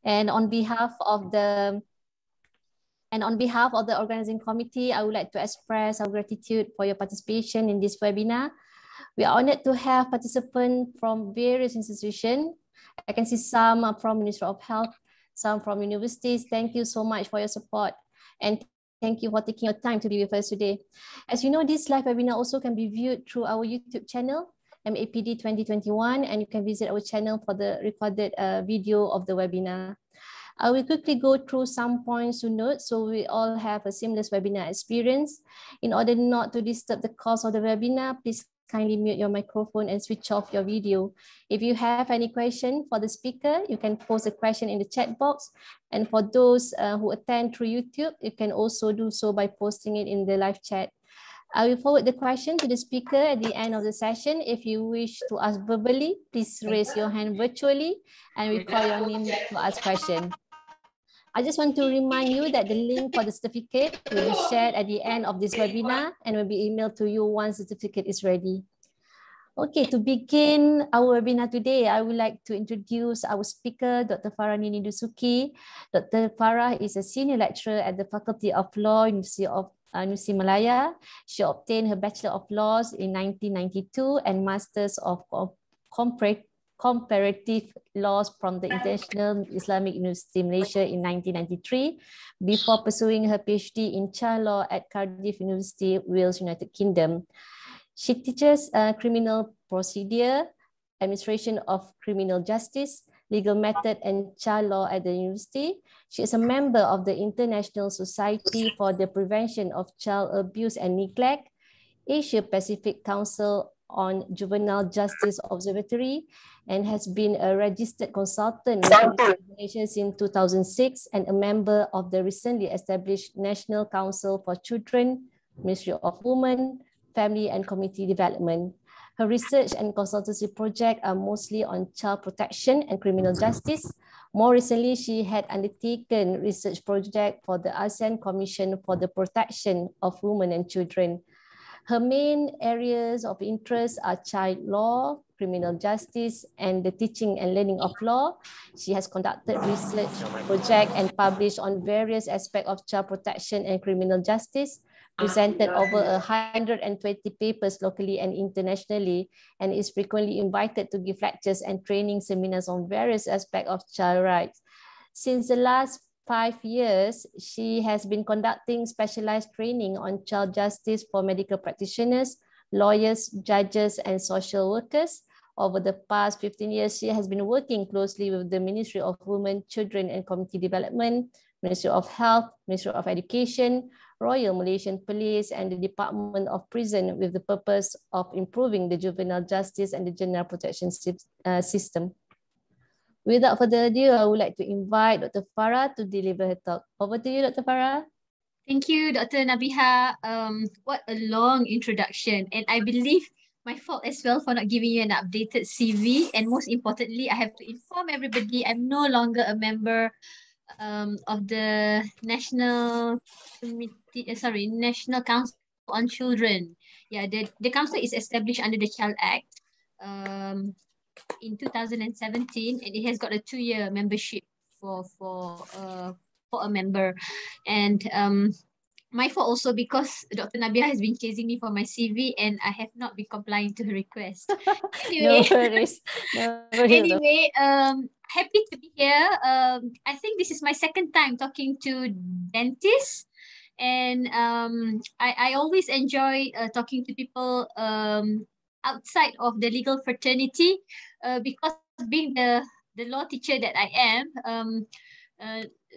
And on behalf of the organizing committee, I would like to express our gratitude for your participation in this webinar. We are honored to have participants from various institutions. I can see some are from Ministry of Health, some from universities. Thank you so much for your support. And thank you for taking your time to be with us today. As you know, this live webinar also can be viewed through our YouTube channel, MAPD 2021, and you can visit our channel for the recorded video of the webinar. I will quickly go through some points to note so we all have a seamless webinar experience. In order not to disturb the course of the webinar, please kindly mute your microphone and switch off your video. If you have any question for the speaker, you can post a question in the chat box. And for those who attend through YouTube, you can also do so by posting it in the live chat. I will forward the question to the speaker at the end of the session. If you wish to ask verbally, please raise your hand virtually and we call your name to ask question. I just want to remind you that the link for the certificate will be shared at the end of this webinar and will be emailed to you once the certificate is ready. Okay, to begin our webinar today, I would like to introduce our speaker, Dr. Farah Nini Dusuki. Dr. Farah is a senior lecturer at the Faculty of Law, University of Nusa Malaya. She obtained her Bachelor of Laws in 1992 and Masters of Comparative Laws from the International Islamic University Malaysia in 1993 before pursuing her PhD in Child Law at Cardiff University, Wales, United Kingdom. She teaches criminal procedure, administration of criminal justice, legal method and child law at the university. She is a member of the International Society for the Prevention of Child Abuse and Neglect, Asia Pacific Council on Juvenile Justice Observatory, and has been a registered consultant with the organization since 2006 and a member of the recently established National Council for Children, Ministry of Women, Family and Community Development. Her research and consultancy projects are mostly on child protection and criminal justice. More recently, she had undertaken research project for the ASEAN Commission for the Protection of Women and Children. Her main areas of interest are child law, criminal justice, and the teaching and learning of law. She has conducted research projects and published on various aspects of child protection and criminal justice, presented over 120 papers locally and internationally, and is frequently invited to give lectures and training seminars on various aspects of child rights. Since the last 5 years, she has been conducting specialized training on child justice for medical practitioners, lawyers, judges, and social workers. Over the past 15 years, she has been working closely with the Ministry of Women, Children and Community Development, Ministry of Health, Ministry of Education, Royal Malaysian Police, and the Department of Prison with the purpose of improving the juvenile justice and the general protection system. Without further ado, I would like to invite Dr. Farah to deliver her talk. Over to you, Dr. Farah. Thank you, Dr. Nabiha. What a long introduction. And I believe my fault as well for not giving you an updated CV. And most importantly, I have to inform everybody I'm no longer a member of the National Council on Children. Yeah, the council is established under the Child Act in 2017, and it has got a 2-year membership for a member. And my fault also because Dr. Nabila has been chasing me for my CV and I have not been complying to her request. Anyway, No worries. Anyway, happy to be here. I think this is my second time talking to dentists, and I always enjoy talking to people outside of the legal fraternity because being the law teacher that I am,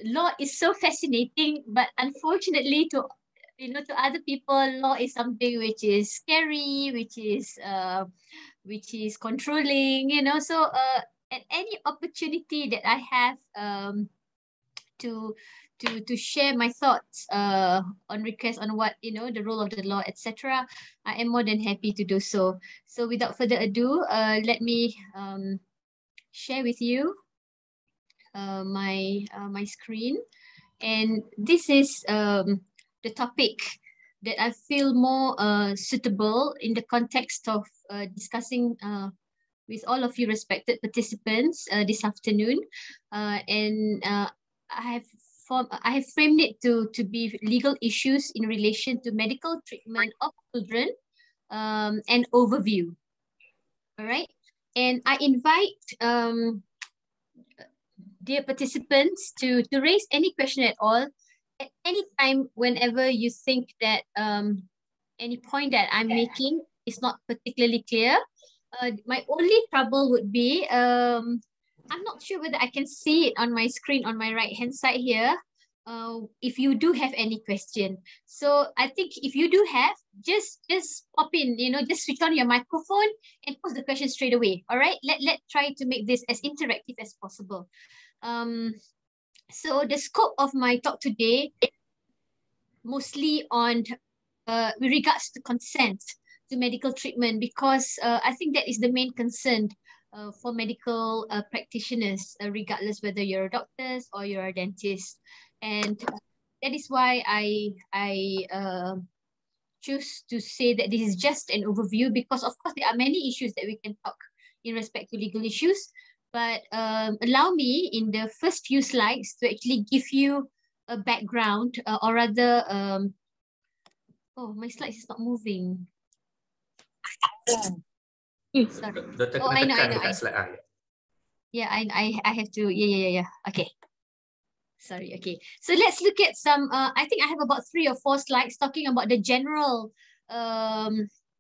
law is so fascinating, but unfortunately to other people, law is something which is scary, which is controlling, so at any opportunity that I have to share my thoughts on request on what the role of the law, etc., I am more than happy to do so. So without further ado, let me share with you my screen, and this is the topic that I feel more suitable in the context of discussing with all of you respected participants this afternoon, and I have framed it to be legal issues in relation to medical treatment of children, and overview. All right, and I invite dear participants to raise any question at all at any time whenever you think that any point that I'm making is not particularly clear. My only trouble would be I'm not sure whether I can see it on my screen on my right hand side here. If you do have any question, so I think if you do have, just pop in, just switch on your microphone and pose the question straight away. All right, let try to make this as interactive as possible. So the scope of my talk today mostly on with regards to consent to medical treatment, because I think that is the main concern for medical practitioners, regardless whether you're a doctor or you're a dentist. And that is why I choose to say that this is just an overview, because of course there are many issues that we can talk in respect to legal issues. But allow me in the first few slides to actually give you a background, or rather, oh, my slides is not moving. Sorry. Oh, I know. Yeah, I have to. Yeah. Okay. Sorry. Okay. So let's look at some. I think I have about 3 or 4 slides talking about the general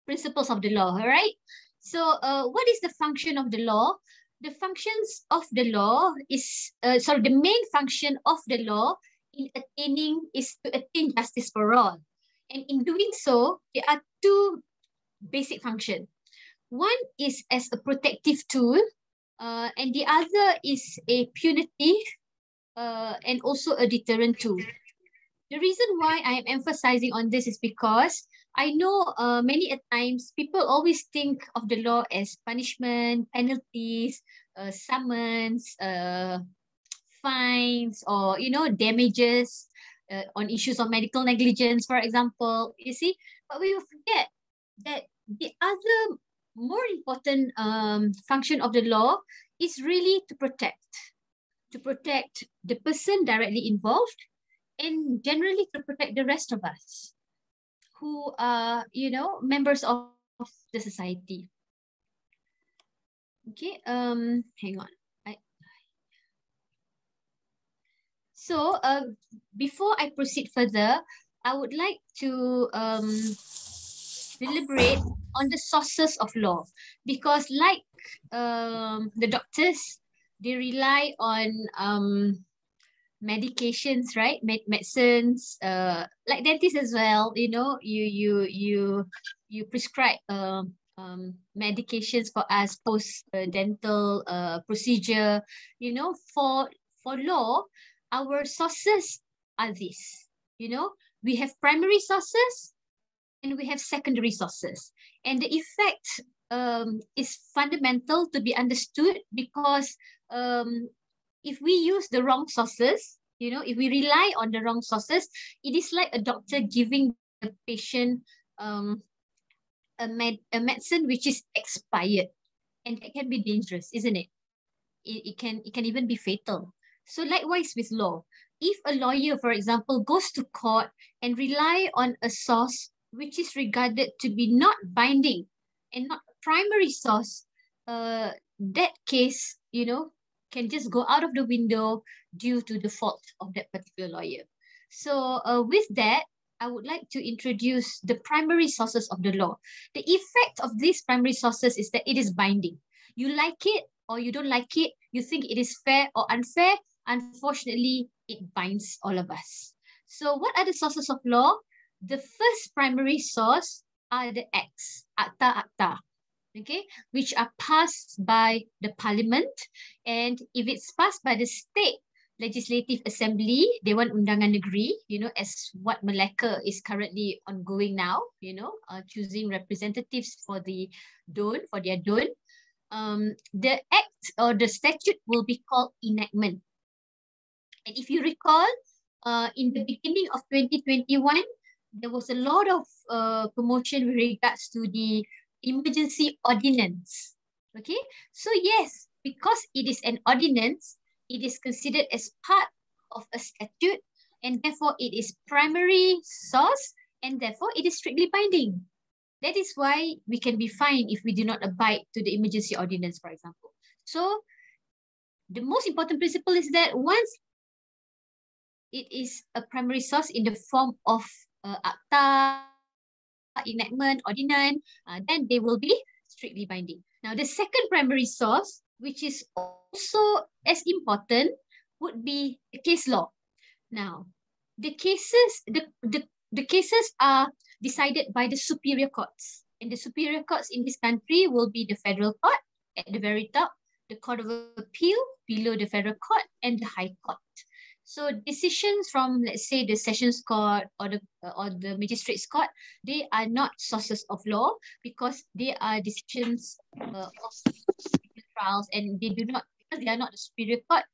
principles of the law. All right. So, what is the function of the law? The functions of the law is the main function of the law is to attain justice for all. And in doing so, there are 2 basic functions. One is as a protective tool, and the other is a punitive and also a deterrent tool. The reason why I am emphasizing on this is because I know many a times people always think of the law as punishment, penalties, summons, fines, or damages on issues of medical negligence, for example. You see, but we will forget that the other more important function of the law is really to protect the person directly involved, and generally to protect the rest of us who are, members of the society. Okay, hang on. So before I proceed further, I would like to deliberate on the sources of law, because like the doctors, they rely on medications, right? Medicines, like dentists as well. You prescribe medications for us post dental procedure. For law, our sources are these. We have primary sources and we have secondary sources, and the effect is fundamental to be understood, because if we use the wrong sources, if we rely on the wrong sources, it is like a doctor giving the patient a medicine which is expired, and that can be dangerous, isn't it? It can even be fatal. So likewise with law, if a lawyer, for example, goes to court and rely on a source which is regarded to be not binding and not a primary source, that case, can just go out of the window due to the fault of that particular lawyer. So with that, I would like to introduce the primary sources of the law. The effect of these primary sources is that it is binding. You like it or you don't like it, you think it is fair or unfair, unfortunately, it binds all of us. So what are the sources of law? The first primary source are the acts, akta, okay, which are passed by the parliament. And if it's passed by the state legislative assembly, Dewan Undangan Negeri, as what Melaka is currently ongoing now, choosing representatives for their DON, the act or the statute will be called enactment. And if you recall, in the beginning of 2021, there was a lot of commotion with regards to the emergency ordinance. Okay, so yes, because it is an ordinance, it is considered as part of a statute, and therefore it is primary source, and therefore it is strictly binding. That is why we can be fined if we do not abide to the emergency ordinance, for example. So the most important principle is that once it is a primary source in the form of akta, enactment, ordinance, then they will be strictly binding. Now, the second primary source, which is also as important, would be the case law. Now, the cases are decided by the superior courts. And the superior courts in this country will be the federal court at the very top, the court of appeal below the federal court, and the high court. So decisions from, let's say, the sessions court or the magistrates court, they are not sources of law because they are decisions of trials, and they do not, because they are not the superior court,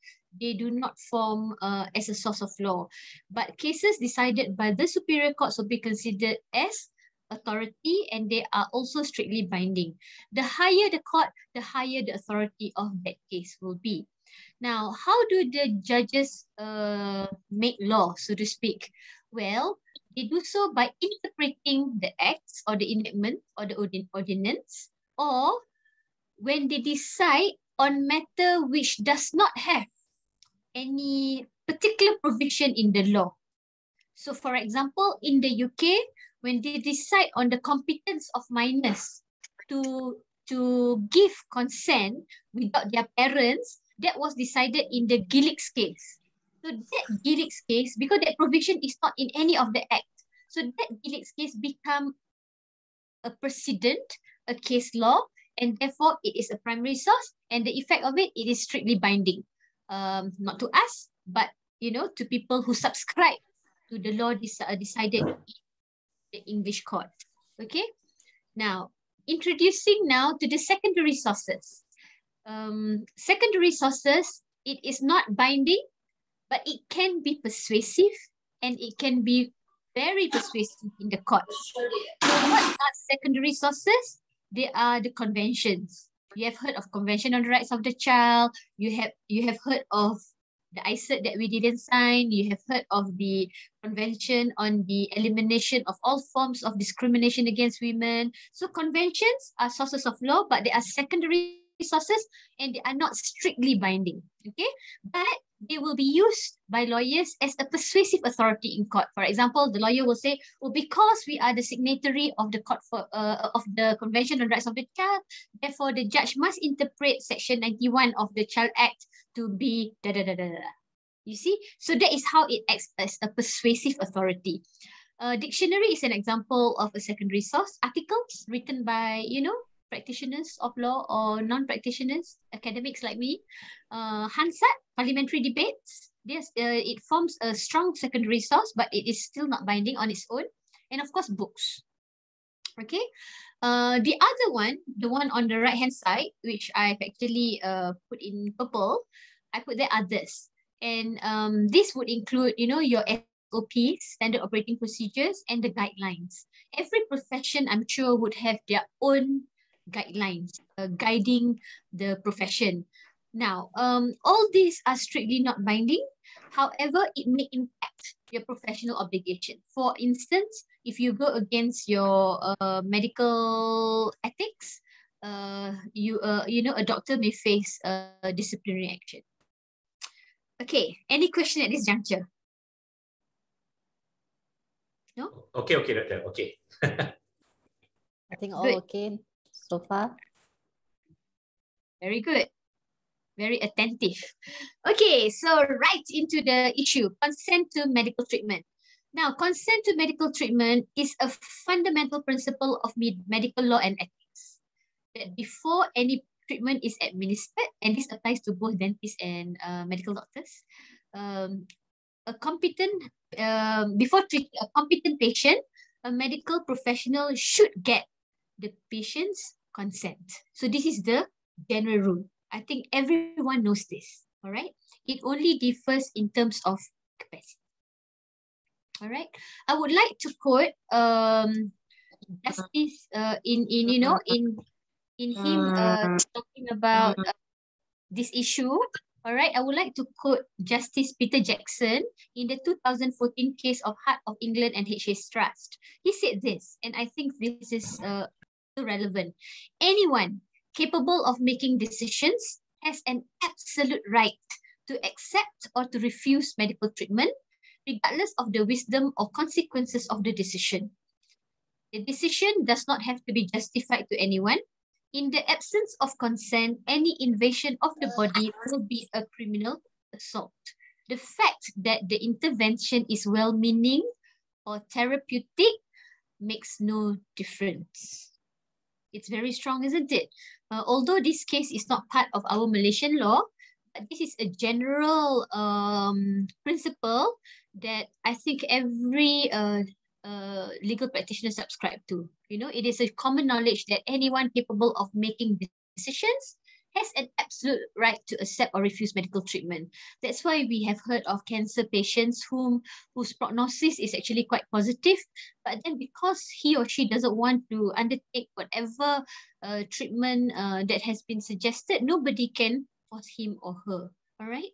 they do not form as a source of law. But cases decided by the superior courts will be considered as authority, and they are also strictly binding. The higher the court, the higher the authority of that case will be. Now, how do the judges make law, so to speak? Well, they do so by interpreting the acts or the enactment or the ordinance, or when they decide on matter which does not have any particular provision in the law. So, for example, in the UK, when they decide on the competence of minors to give consent without their parents, that was decided in the Gillick's case. So that Gillick's case, because that provision is not in any of the act, so that Gillick's case become a precedent, a case law, and therefore it is a primary source, and the effect of it, it is strictly binding. Not to us, but to people who subscribe to the law decided in the English court. Okay, now introducing now to the secondary sources. Secondary sources, it is not binding, but it can be persuasive, and it can be very persuasive in the court. What are secondary sources? They are the conventions. You have heard of Convention on the Rights of the Child. You have heard of the ICET that we didn't sign. You have heard of the Convention on the Elimination of All Forms of Discrimination Against Women. So conventions are sources of law, but they are secondary sources, and they are not strictly binding. Okay, but they will be used by lawyers as a persuasive authority in court. For example, the lawyer will say, well, because we are the signatory of the of the Convention on the Rights of the Child, therefore the judge must interpret Section 91 of the Child Act to be da da da da da. You see, so that is how it acts as a persuasive authority. Dictionary is an example of a secondary source. Articles written by practitioners of law or non-practitioners, academics like me. Hansard, parliamentary debates. Yes, it forms a strong secondary source, but it is still not binding on its own. And of course, books. Okay. The other one, the one on the right-hand side, which I've actually put in purple, I put there others. And this would include, your SOPs, standard operating procedures, and the guidelines. Every profession, I'm sure, would have their own guidelines guiding the profession. Now, all these are strictly not binding. However, it may impact your professional obligation. For instance, if you go against your medical ethics, a doctor may face disciplinary action. Okay, any question at this juncture? No? Okay, doctor. Okay. I think all okay so far. Very good. Very attentive. Okay, so right into the issue, consent to medical treatment. Now, consent to medical treatment is a fundamental principle of medical law and ethics. That before any treatment is administered, and this applies to both dentists and medical doctors, before treating a competent patient, a medical professional should get the patient's consent. So this is the general rule. I think everyone knows this. All right. It only differs in terms of capacity. All right. I would like to quote justice in in him talking about this issue. All right, I would like to quote Justice Peter Jackson in the 2014 case of Heart of England and HH Trust. He said this, and I think this is relevant. Anyone capable of making decisions has an absolute right to accept or to refuse medical treatment, regardless of the wisdom or consequences of the decision. The decision does not have to be justified to anyone. In the absence of consent, any invasion of the body will be a criminal assault. The fact that the intervention is well-meaning or therapeutic makes no difference. It's very strong, isn't it? Although this case is not part of our Malaysian law, but this is a general principle that I think every legal practitioner subscribe to. You know, it is a common knowledge that anyone capable of making decisions has an absolute right to accept or refuse medical treatment. That's why we have heard of cancer patients whose prognosis is actually quite positive, but then because he or she doesn't want to undertake whatever treatment that has been suggested, nobody can force him or her. All right.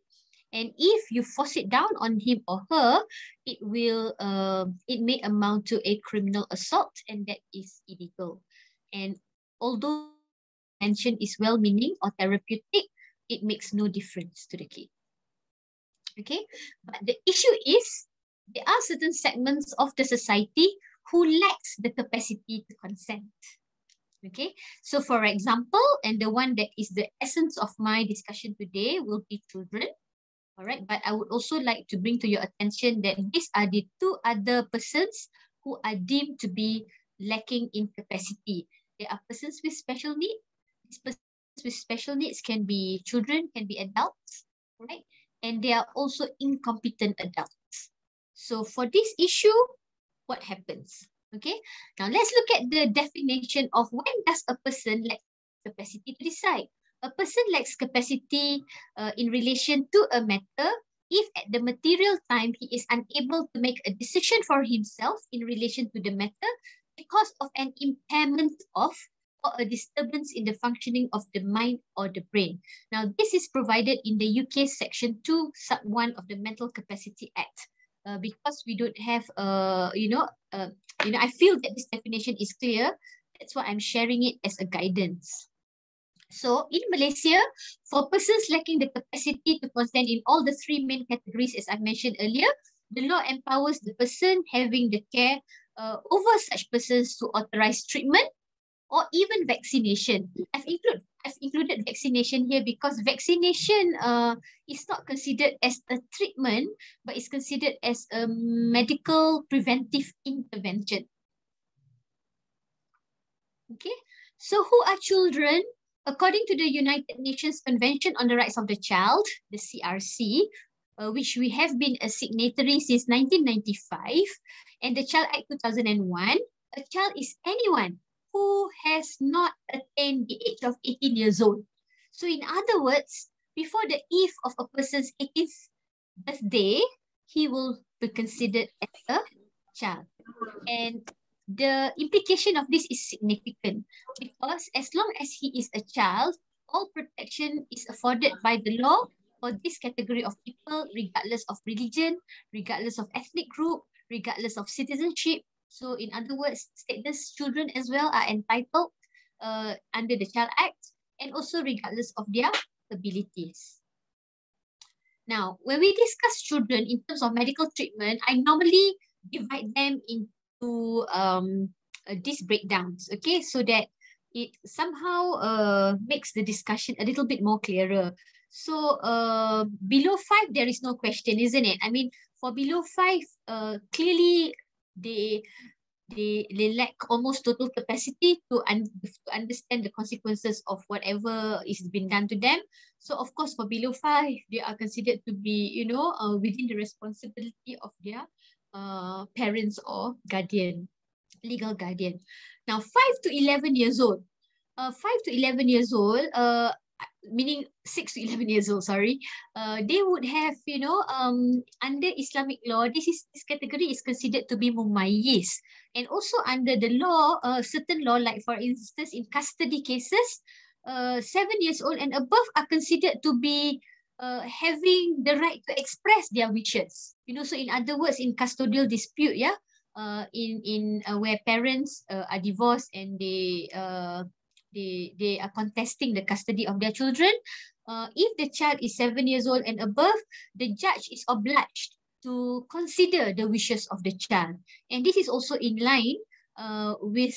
And if you force it down on him or her, it may amount to a criminal assault, and that is illegal. And although mention is well-meaning or therapeutic, it makes no difference to the kid. Okay, but the issue is there are certain segments of the society who lacks the capacity to consent. Okay, so for example, and the one that is the essence of my discussion today will be children. All right, but I would also like to bring to your attention that these are the two other persons who are deemed to be lacking in capacity. There are persons with special needs. These persons with special needs can be children, can be adults, right? And they are also incompetent adults. So for this issue, what happens? Okay, now let's look at the definition of when does a person lack capacity to decide. A person lacks capacity in relation to a matter if at the material time he is unable to make a decision for himself in relation to the matter because of an impairment of or a disturbance in the functioning of the mind or the brain. Now, this is provided in the UK Section 2, Sub 1 of the Mental Capacity Act. Because we don't have, I feel that this definition is clear. That's why I'm sharing it as a guidance. So in Malaysia, for persons lacking the capacity to consent in all the three main categories, as I mentioned earlier, the law empowers the person having the care over such persons to authorize treatment or even vaccination. I've included vaccination here because vaccination is not considered as a treatment, but it's considered as a medical preventive intervention. Okay, so who are children? According to the United Nations Convention on the Rights of the Child, the CRC, which we have been a signatory since 1995, and the Child Act 2001, a child is anyone who has not attained the age of 18 years old. So in other words, before the eve of a person's 18th birthday, he will be considered as a child. And the implication of this is significant because as long as he is a child, all protection is afforded by the law for this category of people, regardless of religion, regardless of ethnic group, regardless of citizenship. So in other words, stateless children as well are entitled under the Child Act, and also regardless of their abilities. Now, when we discuss children in terms of medical treatment, I normally divide them into these breakdowns, okay, so that it somehow makes the discussion a little bit more clearer. So below 5, there is no question, isn't it? I mean, for below 5, clearly they lack almost total capacity to understand the consequences of whatever is being done to them. So of course, for below 5, they are considered to be, within the responsibility of their parents or guardian, legal guardian. Now, 5 to 11 years old. 5 to 11 years old, meaning 6 to 11 years old, sorry, they would have, under Islamic law, this category is considered to be mumayyiz. And also under the law, certain law, like for instance, in custody cases, 7 years old and above are considered to be having the right to express their wishes. So in other words, in custodial dispute, where parents are divorced and they are contesting the custody of their children. If the child is 7 years old and above, the judge is obliged to consider the wishes of the child. And this is also in line with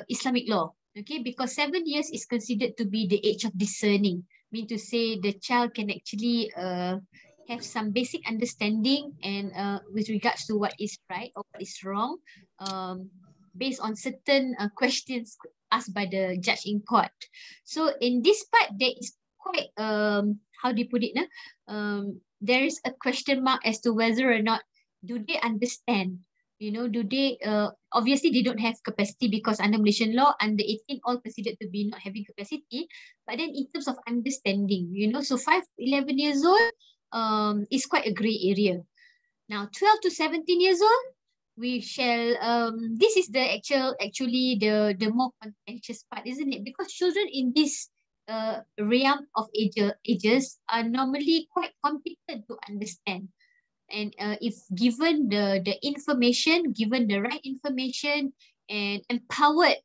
Islamic law, okay? Because 7 years is considered to be the age of discerning, mean to say the child can actually have some basic understanding and with regards to what is right or what is wrong, based on certain questions asked by the judge in court. So in this part, there is quite, how do you put it? There is a question mark as to whether or not do they understand. Do they, obviously they don't have capacity because under Malaysian law, under 18, all considered to be not having capacity. But then in terms of understanding, so 5 to 11 years old is quite a gray area. Now, 12 to 17 years old, we shall, this is the actually the more contentious part, isn't it? Because children in this realm of ages are normally quite competent to understand. And if given the information, given the right information and empowered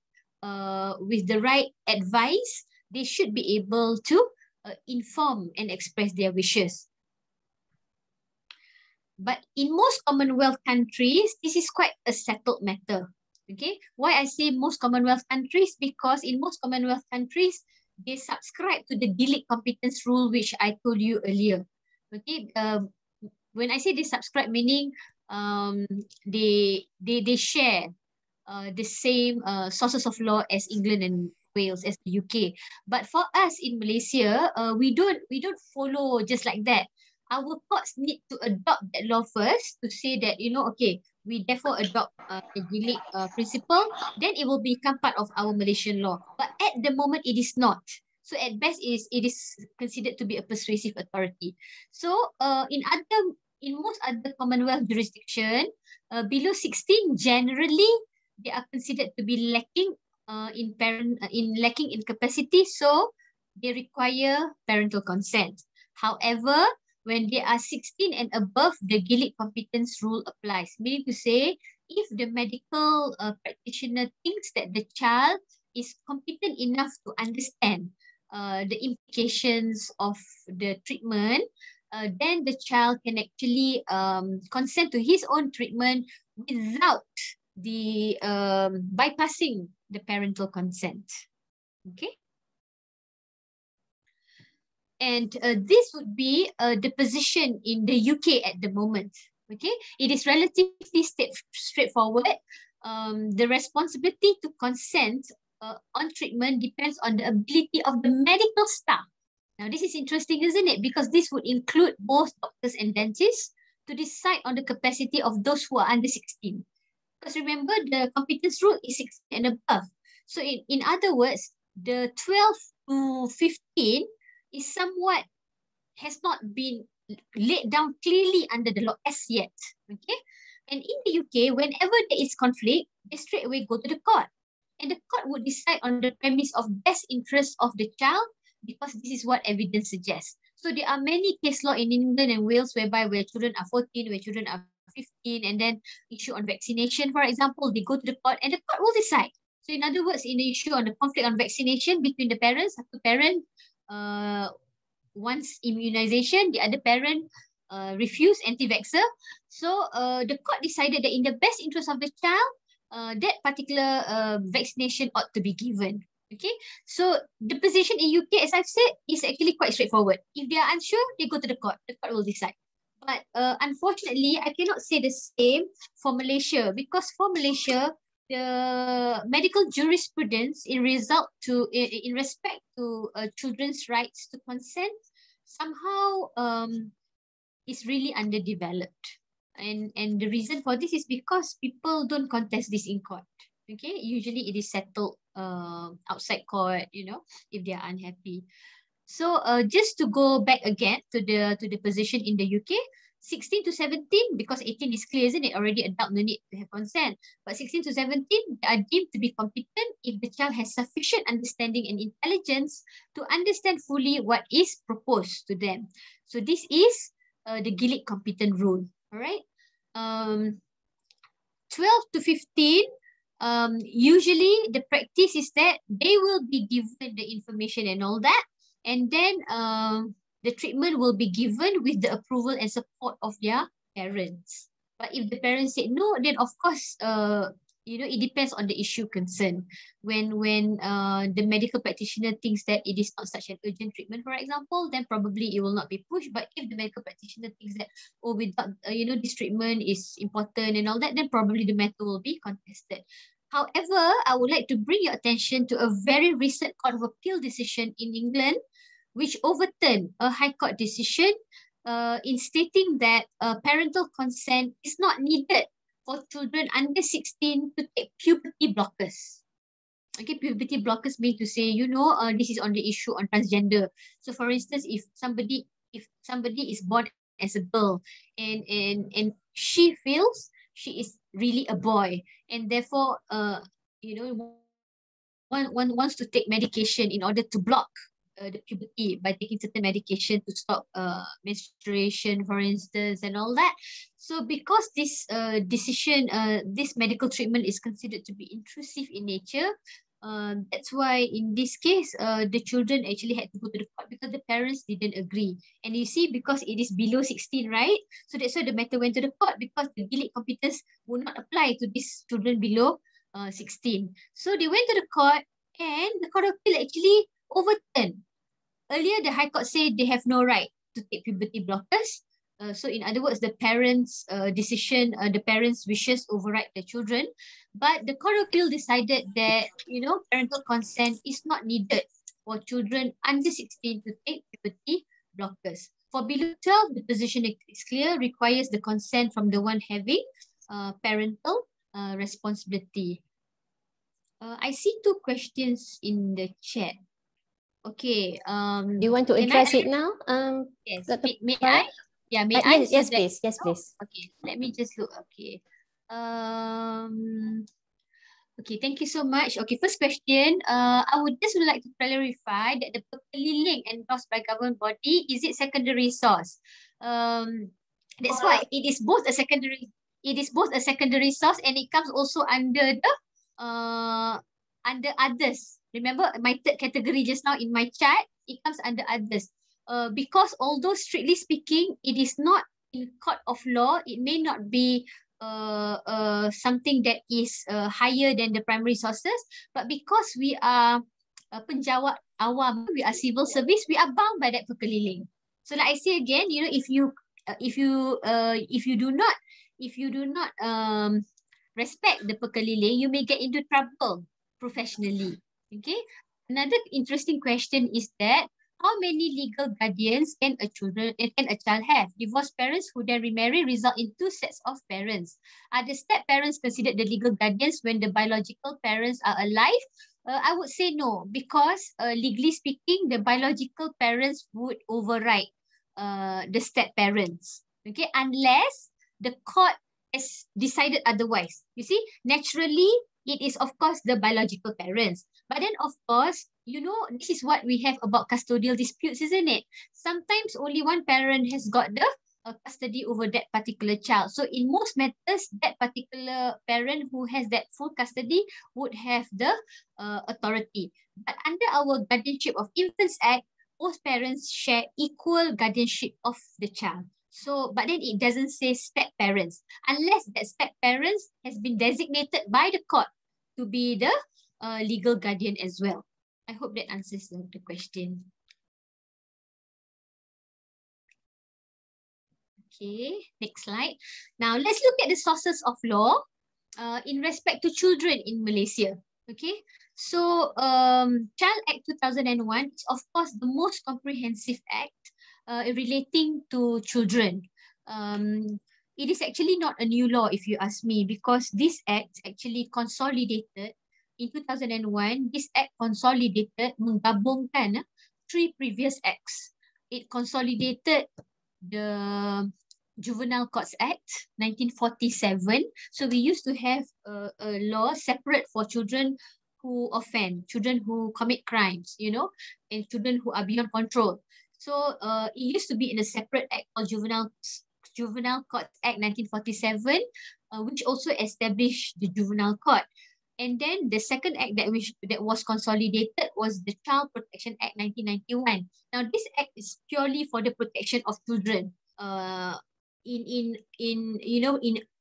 with the right advice, they should be able to inform and express their wishes. But in most Commonwealth countries, this is quite a settled matter. Okay, why I say most Commonwealth countries? Because in most Commonwealth countries, they subscribe to the delicate competence rule, which I told you earlier. Okay, when I say they subscribe, meaning they share the same sources of law as England and Wales, as the UK. But for us in Malaysia, we don't follow just like that. Our courts need to adopt that law first to say that, okay, we therefore adopt the delicate principle, then it will become part of our Malaysian law. But at the moment, it is not. So at best, it is considered to be a persuasive authority. So in most other Commonwealth jurisdiction, below 16, generally, they are considered to be lacking in capacity, so they require parental consent. However, when they are 16 and above, the delicate competence rule applies. Meaning to say, if the medical practitioner thinks that the child is competent enough to understand the implications of the treatment, then the child can actually consent to his own treatment without the bypassing the parental consent. Okay. And this would be the position in the UK at the moment. Okay, it is relatively straightforward. The responsibility to consent on treatment depends on the ability of the medical staff. Now, this is interesting, isn't it? Because this would include both doctors and dentists to decide on the capacity of those who are under 16. Because remember, the competence rule is 16 and above. So in other words, the 12 to 15 is somewhat, has not been laid down clearly under the law as yet. Okay? And in the UK, whenever there is conflict, they straight away go to the court. And the court would decide on the premise of best interest of the child, because this is what evidence suggests. So there are many case law in England and Wales where children are 14, where children are 15, and then issue on vaccination, for example, they go to the court and the court will decide. So in other words, in the issue on the conflict on vaccination between the parents, satu parent wants immunization, the other parent refused, anti-vaxxer. So the court decided that in the best interest of the child, that particular vaccination ought to be given. Okay, so the position in UK, as I've said, is actually quite straightforward. If they are unsure, they go to the court. The court will decide. But unfortunately, I cannot say the same for Malaysia, because for Malaysia, the medical jurisprudence in respect to children's rights to consent somehow is really underdeveloped. And the reason for this is because people don't contest this in court. Okay, usually it is settled outside court, if they are unhappy. So just to go back again to the position in the UK, 16 to 17, because 18 is clear, isn't it? Already adult, no need to have consent. But 16 to 17 are deemed to be competent if the child has sufficient understanding and intelligence to understand fully what is proposed to them. So this is the Gilead competent rule. All right. 12 to 15, usually the practice is that they will be given the information and all that, and then the treatment will be given with the approval and support of their parents. But if the parents say no, then of course, it depends on the issue concerned. When the medical practitioner thinks that it is not such an urgent treatment, for example, then probably it will not be pushed. But if the medical practitioner thinks that, oh, without this treatment is important and all that, then probably the matter will be contested. However, I would like to bring your attention to a very recent Court of Appeal decision in England, which overturned a High Court decision in stating that parental consent is not needed for children under 16 to take puberty blockers. Okay, puberty blockers mean to say, this is on the issue on transgender. So for instance, if somebody is born as a girl and she feels she is really a boy, and therefore one wants to take medication in order to block the puberty by taking certain medication to stop menstruation, for instance, and all that. So because this decision, this medical treatment is considered to be intrusive in nature, that's why in this case, the children actually had to go to the court because the parents didn't agree. And you see, because it is below 16, right? So that's why the matter went to the court, because the Gilead competence would not apply to these children below 16. So they went to the court, and the Court of Appeal actually overturned. Earlier, the High Court said they have no right to take puberty blockers. So in other words, the parents' decision, the parents' wishes override the children. But the Court of Appeal decided that, parental consent is not needed for children under 16 to take puberty blockers. For below 12, the position is clear, requires the consent from the one having parental responsibility. I see two questions in the chat. Okay. Do you want to address it now? Yes. May I? Yeah, may I? Yes, please. Yes, please. Okay. Let me just look. Okay. Okay, thank you so much. Okay, first question. I would like to clarify that the link endorsed by government body, is it secondary source? That's why it is both a secondary. It is both a secondary source, and it comes also under the under others. Remember my third category just now in my chart, it comes under others. Because although strictly speaking, it is not in court of law, it may not be something that is higher than the primary sources, but because we are penjawat awam, we are civil service, we are bound by that pekeliling. So like I say again, if you do not respect the pekeliling, you may get into trouble professionally. Okay. Another interesting question is that how many legal guardians can a child have? Divorced parents who then remarry result in two sets of parents. Are the step parents considered the legal guardians when the biological parents are alive? I would say no, because legally speaking, the biological parents would override the step parents. Okay, unless the court has decided otherwise. You see, naturally, it is of course the biological parents. But then of course, this is what we have about custodial disputes, isn't it? Sometimes only one parent has got the custody over that particular child. So in most matters, that particular parent who has that full custody would have the authority. But under our Guardianship of Infants Act, both parents share equal guardianship of the child. So, but then it doesn't say step parents, unless that step parents has been designated by the court to be the legal guardian as well. I hope that answers the question. Okay, next slide. Now, let's look at the sources of law in respect to children in Malaysia. Okay, so Child Act 2001 is of course the most comprehensive act relating to children. It is actually not a new law if you ask me, because this act actually consolidated in 2001. This act consolidated, menggabungkan three previous acts. It consolidated the Juvenile Courts Act 1947. So we used to have a law separate for children who offend, children who commit crimes, you know, and children who are beyond control. So it used to be in a separate act called Juvenile Courts Act 1947, which also established the juvenile court. And then the second act that was consolidated was the Child Protection Act 1991. Now this act is purely for the protection of children. In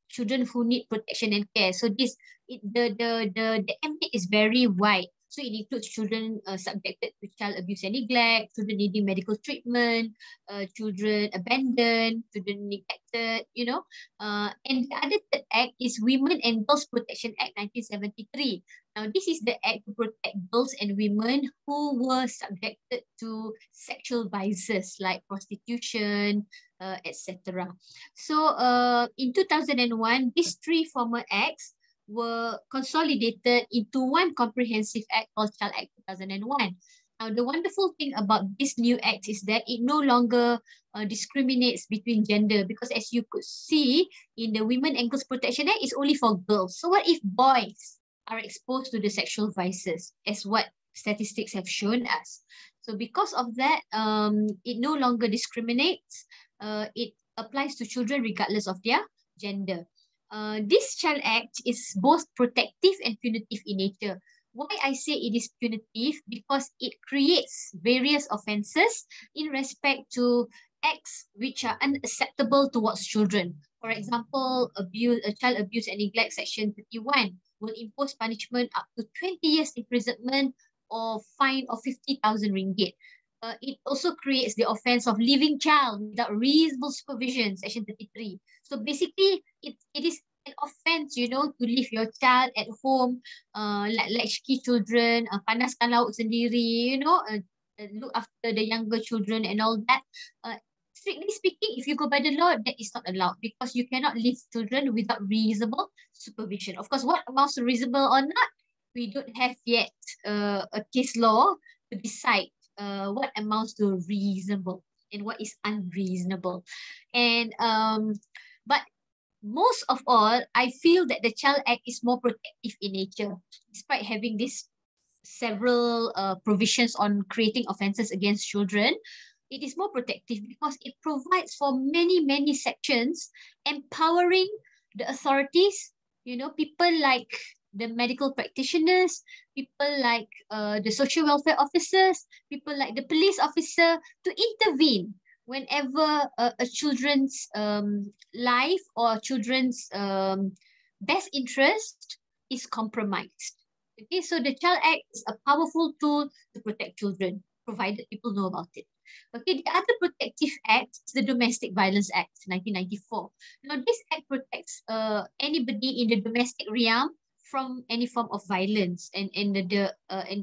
children who need protection and care. So the ambit is very wide. So it includes children subjected to child abuse and neglect, children needing medical treatment, children abandoned, children neglected, you know. And the other third act is Women and Girls Protection Act 1973. Now, this is the act to protect girls and women who were subjected to sexual vices like prostitution, etc. So in 2001, these three former acts were consolidated into one comprehensive act called Child Act 2001. Now, the wonderful thing about this new act is that it no longer discriminates between gender, because as you could see in the Women and Girls Protection Act, it's only for girls. So what if boys are exposed to the sexual vices, as what statistics have shown us? So because of that, it no longer discriminates. It applies to children regardless of their gender. This Child Act is both protective and punitive in nature. Why I say it is punitive? Because it creates various offences in respect to acts which are unacceptable towards children. For example, child abuse and neglect section 31 will impose punishment up to 20 years imprisonment or fine of 50,000 ringgit. It also creates the offence of leaving child without reasonable supervision, section 33. So basically, it is an offence, you know, to leave your child at home, like latchkey children, panaskan lauk sendiri, you know, look after the younger children and all that. Strictly speaking, if you go by the law, that is not allowed, because you cannot leave children without reasonable supervision. Of course, what amounts to reasonable or not, we don't have yet a case law to decide what amounts to reasonable and what is unreasonable. And but most of all, I feel that the Child Act is more protective in nature, despite having these several provisions on creating offences against children. It is more protective because it provides for many sections empowering the authorities, you know, people like the medical practitioners, people like the social welfare officers, people like the police officer, to intervene whenever a children's life or children's best interest is compromised. Okay, so the Child Act is a powerful tool to protect children, provided people know about it. Okay, the other protective act is the Domestic Violence Act 1994. Now, this act protects anybody in the domestic realm from any form of violence, and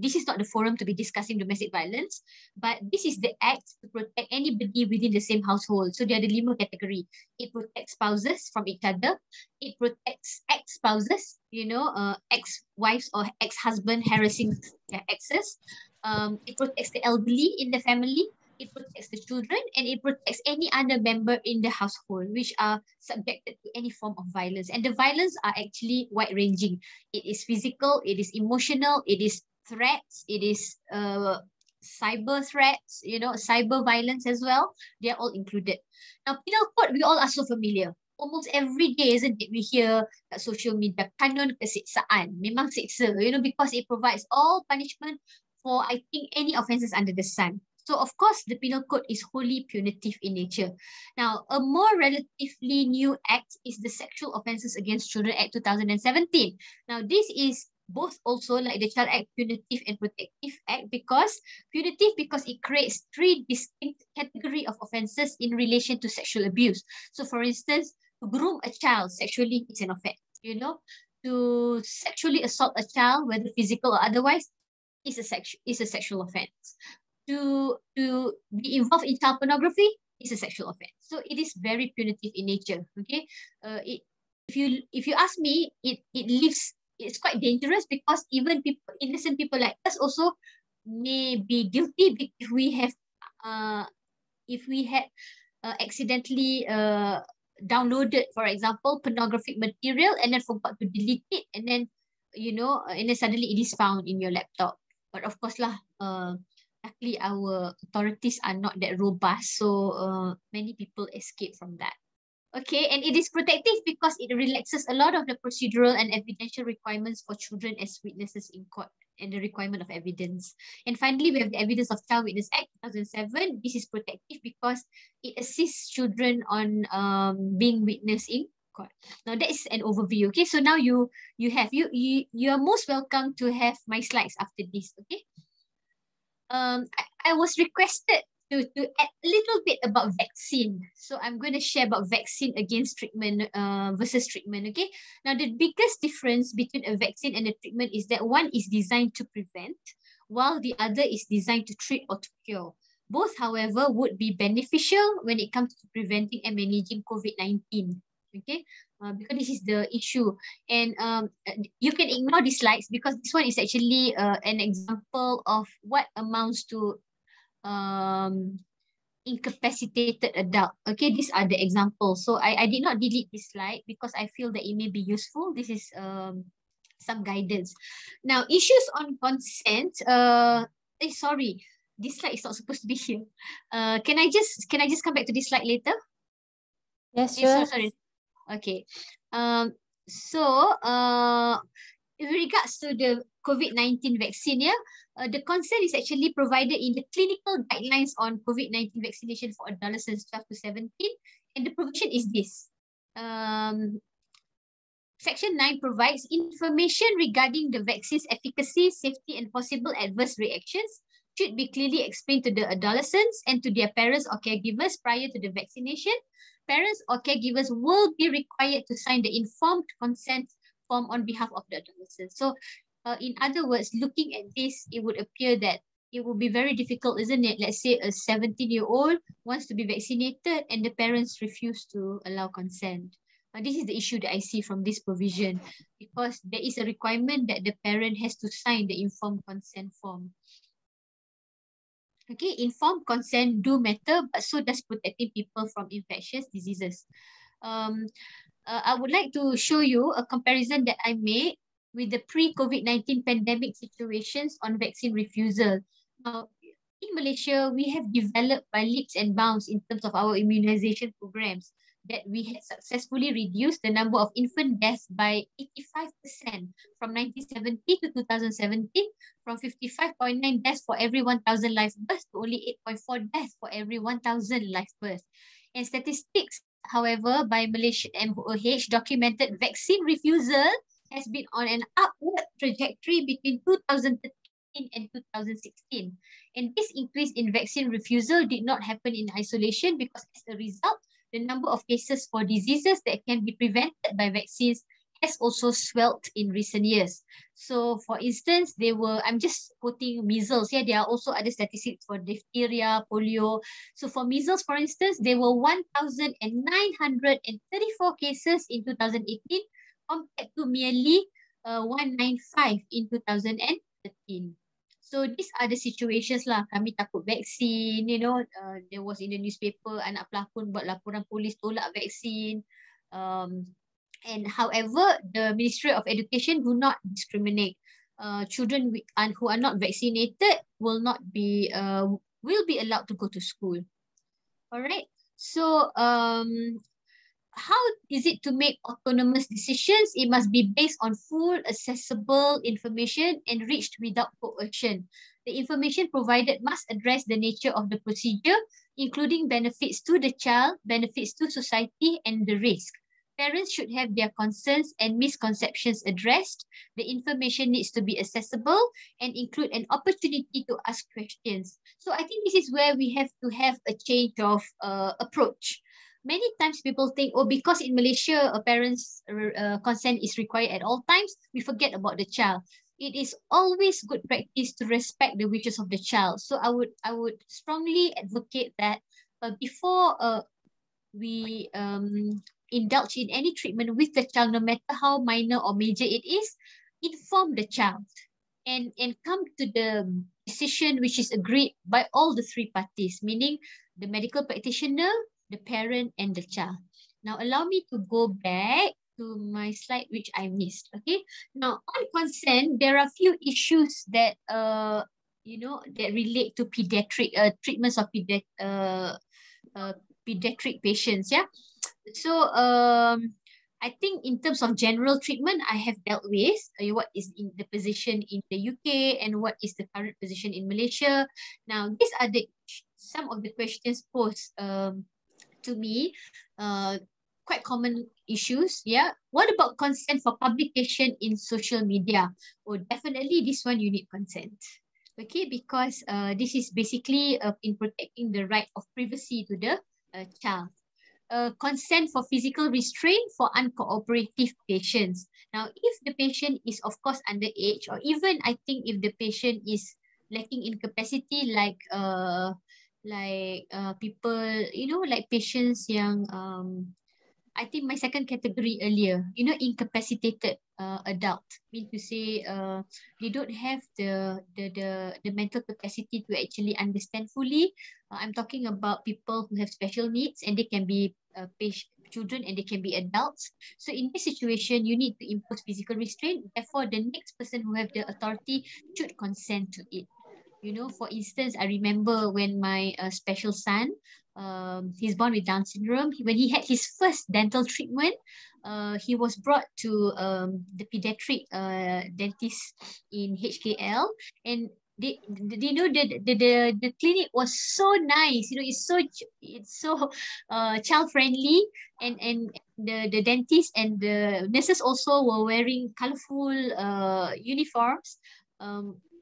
this is not the forum to be discussing domestic violence, but this is the act to protect anybody within the same household. So there are the 5 category. It protects spouses from each other. It protects ex-spouses, you know, ex-wives or ex-husband harassing their exes. It protects the elderly in the family. It protects the children, and it protects any other member in the household which are subjected to any form of violence. And the violence are actually wide-ranging. It is physical, it is emotional, it is threats, it is cyber threats, you know, cyber violence as well. They are all included. Now, penal code, we all are so familiar. Almost every day, isn't it, we hear kat social media, kanun kesiksaan. Memang siksa, you know, because it provides all punishment for, I think, any offences under the sun. So, of course, the penal code is wholly punitive in nature. Now, a more relatively new act is the Sexual Offences Against Children Act 2017. Now, this is both also like the Child Act, punitive and protective act, because it creates 3 distinct category of offences in relation to sexual abuse. So, for instance, to groom a child sexually is an offence. You know, to sexually assault a child, whether physical or otherwise, is a sexual offence. To be involved in child pornography is a sexual offence. So it is very punitive in nature. Okay, if you ask me, it's quite dangerous, because even innocent people like us also, may be guilty if we have accidentally downloaded, for example, pornographic material and then forgot to delete it, and then and then suddenly it is found in your laptop. But of course lah, luckily our authorities are not that robust, so many people escape from that. Okay, and it is protective because it relaxes a lot of the procedural and evidential requirements for children as witnesses in court and the requirement of evidence. And finally, we have the Evidence of Child Witness Act 2007. This is protective because it assists children on being witness in court. Now that is an overview. Okay, so now you are most welcome to have my slides after this. Okay. I was requested to add a little bit about vaccine. So I'm going to share about vaccine against treatment versus treatment. Okay. Now the biggest difference between a vaccine and a treatment is that one is designed to prevent, while the other is designed to treat or to cure. Both, however, would be beneficial when it comes to preventing and managing COVID-19. Okay, because this is the issue, and you can ignore these slides because this one is actually an example of what amounts to incapacitated adult. Okay, these are the examples. So I did not delete this slide because I feel that it may be useful. This is some guidance. Now, issues on consent. Sorry, this slide is not supposed to be here. Can I just come back to this slide later? Yes, sure. Sorry. Okay. With regards to the COVID-19 vaccine, the consent is actually provided in the clinical guidelines on COVID-19 vaccination for adolescents 12 to 17. And the provision is this. Section 9 provides information regarding the vaccine's efficacy, safety, and possible adverse reactions should be clearly explained to the adolescents and to their parents or caregivers prior to the vaccination. Parents or caregivers will be required to sign the informed consent form on behalf of the adolescent. So, in other words, looking at this, it would appear that it would be very difficult, isn't it? Let's say a 17-year-old wants to be vaccinated and the parents refuse to allow consent. This is the issue that I see from this provision, because there is a requirement that the parent has to sign the informed consent form. Okay, informed consent do matter, but so does protecting people from infectious diseases. I would like to show you a comparison that I made with the pre-COVID-19 pandemic situations on vaccine refusal. Now, in Malaysia, we have developed by leaps and bounds in terms of our immunization programs, that we had successfully reduced the number of infant deaths by 85% from 1970 to 2017, from 55.9 deaths for every 1,000 live births to only 8.4 deaths for every 1,000 live births. And statistics, however, by Malaysian MOH documented vaccine refusal has been on an upward trajectory between 2013 and 2016. And this increase in vaccine refusal did not happen in isolation, because as a result, the number of cases for diseases that can be prevented by vaccines has also swelled in recent years. So for instance, I'm just quoting measles. Yeah, there are also other statistics for diphtheria, polio. So for measles, for instance, there were 1,934 cases in 2018 compared to merely 195 in 2013. So these are the situations lah. Kami takut vaksin, there was in the newspaper, anak pelakon buat laporan polis tolak vaksin. And however, the Ministry of Education do not discriminate. Children who are not vaccinated will be allowed to go to school. All right. So how is it to make autonomous decisions? It must be based on full, accessible information and reached without coercion. The information provided must address the nature of the procedure, including benefits to the child, benefits to society, and the risk. Parents should have their concerns and misconceptions addressed. The information needs to be accessible and include an opportunity to ask questions. So I think this is where we have to have a change of approach. Many times people think, because in Malaysia, a parent's consent is required at all times, we forget about the child. It is always good practice to respect the wishes of the child. So I would strongly advocate that before we indulge in any treatment with the child, no matter how minor or major it is, inform the child and come to the decision which is agreed by all the three parties, meaning the medical practitioner, the parent, and the child. Now, allow me to go back to my slide which I missed. Okay. Now, on consent, there are few issues that that relate to pediatric treatments of pediatric patients. Yeah. So I think in terms of general treatment, I have dealt with what is in the position in the UK and what is the current position in Malaysia. Now, these are some of the questions posed to me. Quite common issues. Yeah. What about consent for publication in social media? Oh, definitely this one you need consent. Okay, because this is basically in protecting the right of privacy to the child. Consent for physical restraint for uncooperative patients. Now, if the patient is of course underage, or even I think if the patient is lacking in capacity, like people, like patients yang I think my second category earlier, incapacitated adult, mean to say they don't have the mental capacity to actually understand fully. I'm talking about people who have special needs, and they can be children and they can be adults. So in this situation, you need to impose physical restraint. Therefore, the next person who have the authority should consent to it. For instance, I remember when my special son, he's born with Down syndrome. When he had his first dental treatment, he was brought to the pediatric dentist in HKL, and the clinic was so nice. It's so child friendly, and the dentist and the nurses also were wearing colorful uniforms.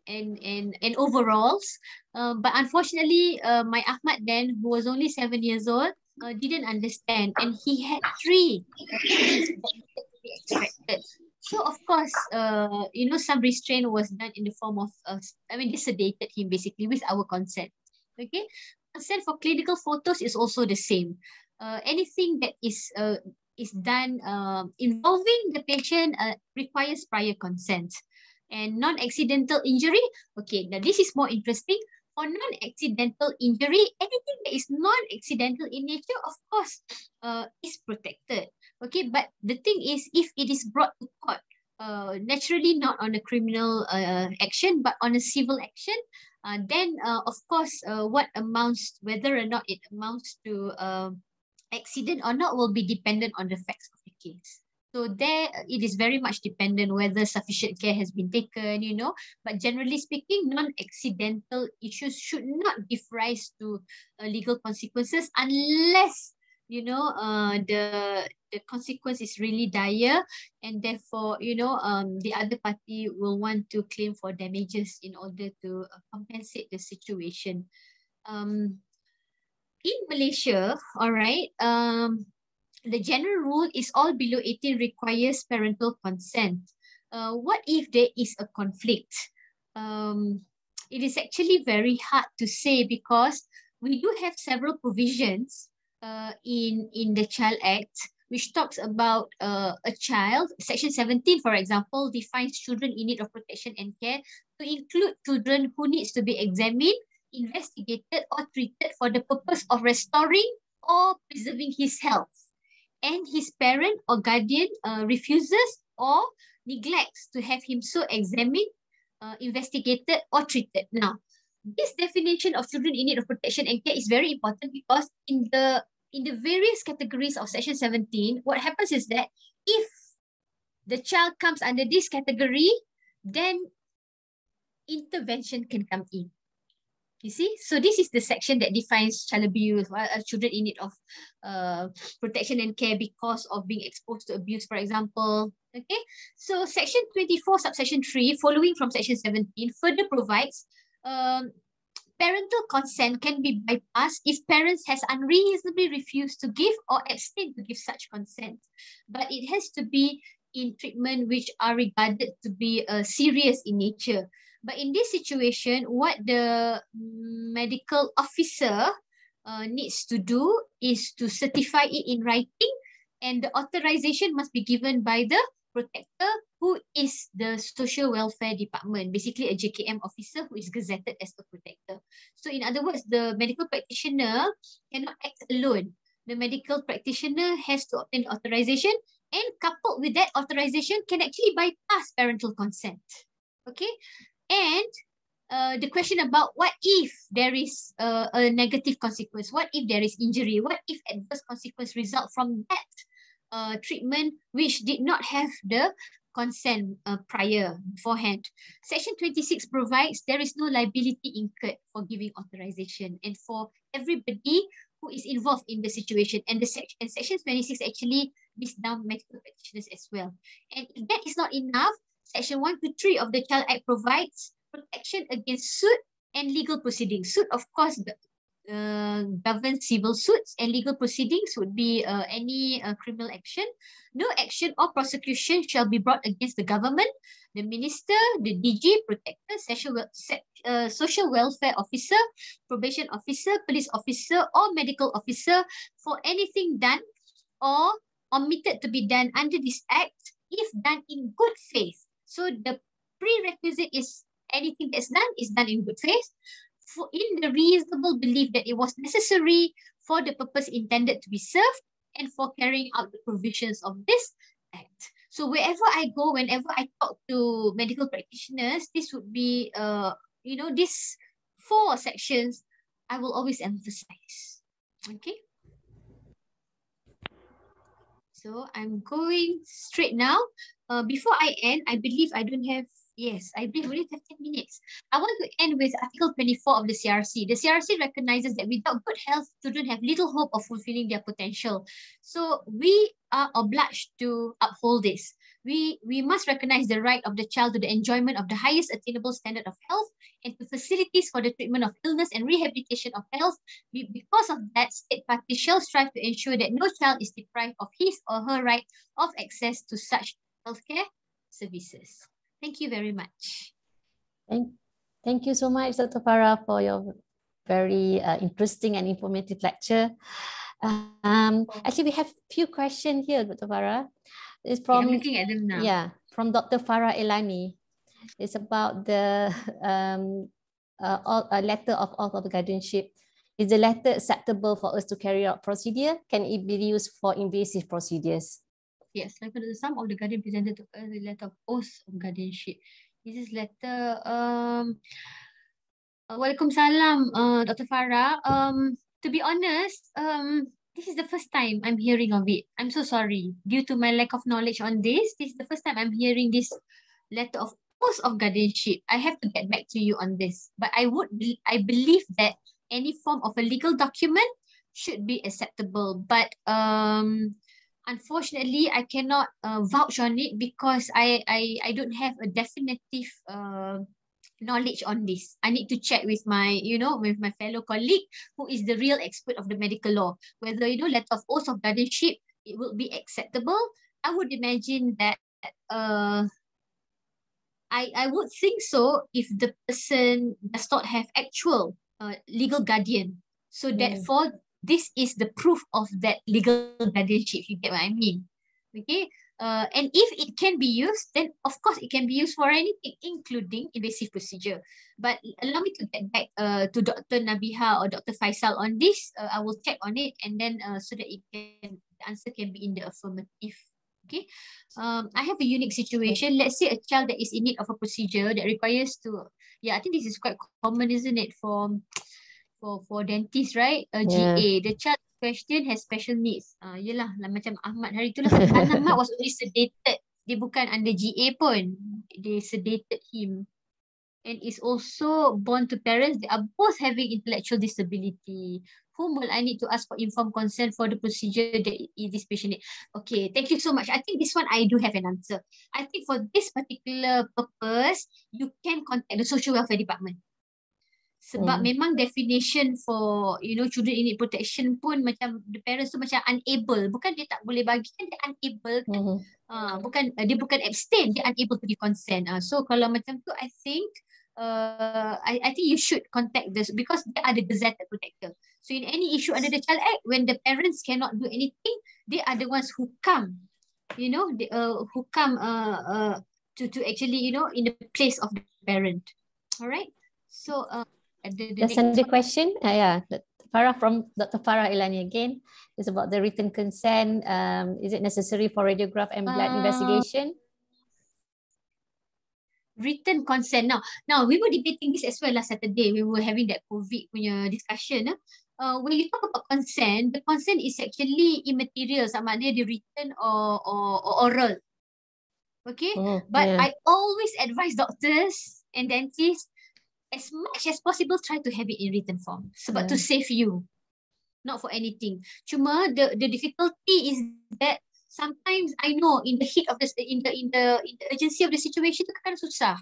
And overalls. But unfortunately, my Ahmad then, who was only 7 years old, didn't understand. And he had 3 teeth that needed to be extracted. So, of course, some restraint was done in the form of, they sedated him basically with our consent. Okay? Consent for clinical photos is also the same. Anything that is done involving the patient requires prior consent. And non-accidental injury, okay, now this is more interesting. For non-accidental injury, anything that is non-accidental in nature, of course, is protected. Okay, but the thing is, if it is brought to court, naturally not on a criminal action, but on a civil action, then of course, whether or not it amounts to accident or not will be dependent on the facts of the case. So there, it is very much dependent whether sufficient care has been taken, But generally speaking, non-accidental issues should not give rise to legal consequences unless, the consequence is really dire, and therefore, the other party will want to claim for damages in order to compensate the situation. In Malaysia, all right, the general rule is all below 18 requires parental consent. What if there is a conflict? It is actually very hard to say because we do have several provisions in the Child Act which talks about a child. Section 17, for example, defines children in need of protection and care to include children who needs to be examined, investigated, or treated for the purpose of restoring or preserving his health, and his parent or guardian refuses or neglects to have him so examined, investigated, or treated. Now, this definition of children in need of protection and care is very important because in the various categories of Section 17, what happens is that if the child comes under this category, then intervention can come in. You see, so this is the section that defines child abuse, children in need of protection and care because of being exposed to abuse, for example. Okay, so section 24, subsection 3, following from section 17, further provides parental consent can be bypassed if parents has unreasonably refused to give or abstain to give such consent. But it has to be in treatment which are regarded to be serious in nature. But in this situation, what the medical officer needs to do is to certify it in writing, and the authorization must be given by the protector who is the Social Welfare Department, basically a JKM officer who is gazetted as a protector. So in other words, the medical practitioner cannot act alone. The medical practitioner has to obtain authorization, and coupled with that authorization can actually bypass parental consent. Okay, and the question about what if there is a negative consequence, what if there is injury, what if adverse consequence result from that treatment which did not have the consent prior beforehand. Section 26 provides there is no liability incurred for giving authorization and for everybody who is involved in the situation. And Section 26 actually lists down medical practitioners as well. And if that is not enough, Section 123 of the Child Act provides protection against suit and legal proceedings. Suit, of course, governs civil suits, and legal proceedings would be any criminal action. No action or prosecution shall be brought against the government, the minister, the DG, protector, social welfare officer, probation officer, police officer, or medical officer for anything done or omitted to be done under this act if done in good faith. So the prerequisite is anything that's done is done in good faith, in the reasonable belief that it was necessary for the purpose intended to be served and for carrying out the provisions of this act. So wherever I go, whenever I talk to medical practitioners, this would be, these 4 sections I will always emphasize. Okay. So I'm going straight now. Before I end, I believe I don't have, yes, I believe we only have 10 minutes. I want to end with Article 24 of the CRC. The CRC recognizes that without good health, children have little hope of fulfilling their potential. So we are obliged to uphold this. We must recognize the right of the child to the enjoyment of the highest attainable standard of health and to facilities for the treatment of illness and rehabilitation of health. Because of that, state parties shall strive to ensure that no child is deprived of his or her right of access to such healthcare services. Thank you very much. Thank you so much, Dr. Farah, for your very interesting and informative lecture. Actually, we have few questions here, Dr. Farah. It's from, I'm looking at them now. Yeah, from Dr. Farah Elani. It's about the a letter of oath of guardianship. Is the letter acceptable for us to carry out procedure? Can it be used for invasive procedures? Yes, like the sum of the guardian presented to us the letter of oath of guardianship. This is letter. Waalaikumsalam, Dr. Farah. To be honest, this is the first time I'm hearing of it. I'm so sorry. Due to my lack of knowledge on this is the first time I'm hearing this letter of oath of guardianship. I have to get back to you on this. But I believe that any form of a legal document should be acceptable. But unfortunately, I cannot vouch on it because I don't have a definitive knowledge on this. I need to check with my, with my fellow colleague who is the real expert of the medical law. Whether, letter of oath of guardianship, it will be acceptable. I would imagine that I would think so if the person does not have actual legal guardian. So therefore, this is the proof of that legal guardianship. You get what I mean? Okay. And if it can be used, then of course it can be used for anything, including invasive procedure. But allow me to get back to Dr. Nabiha or Dr. Faisal on this. I will check on it, and then so that the answer can be in the affirmative. Okay. I have a unique situation. Let's say a child that is in need of a procedure that requires to, I think this is quite common, isn't it, for dentists, right? GA. The child question has special needs. Yelah, lah, macam Ahmad hari tu lah. Ahmad was only sedated. Dia bukan under GA pun. They sedated him. And is also born to parents that are both having intellectual disability. Whom will I need to ask for informed consent for the procedure that this patient need? Okay, thank you so much. I think this one I do have an answer. I think for this particular purpose, you can contact the social welfare department. Sebab memang definition for children in need protection pun macam the parents tu macam unable, bukan dia tak boleh bagi, kan dia unable kan. Dia bukan abstain, dia unable to give consent. So kalau macam tu I think I think you should contact this because they are the gazetted protector. So in any issue under the Child Act, when the parents cannot do anything, they are the ones who come you know, who come to actually, you know, in the place of the parent. All right. So the That's next another one. question. Yeah, Farah from Dr. Farah Ilani again is about the written consent. Is it necessary for radiograph and blood Uh, investigation? Written consent. Now we were debating this as well last Saturday. We were having that COVID punya discussion. When you talk about consent, the consent is actually immaterial, sama ada dia written or oral. Okay, Oh, but yeah. I always advise doctors and dentists as much as possible try to have it in written form. Sebab to Yeah. save you, not for anything. Cuma the difficulty is that sometimes I know in the heat of the in the urgency of the situation tu kan susah.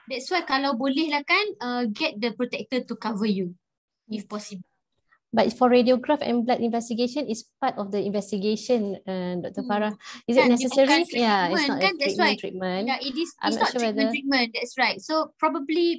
That's why kalau boleh lah kan get the protector to cover you if possible. But for radiograph and blood investigation is part of the investigation, Dr. Hmm. Farah. Is it Kan dia bukan necessary? Yeah, it's treatment not a kan, that's why. treatment. Yeah, I'm it's not not sure treatment whether. treatment, that's right. So probably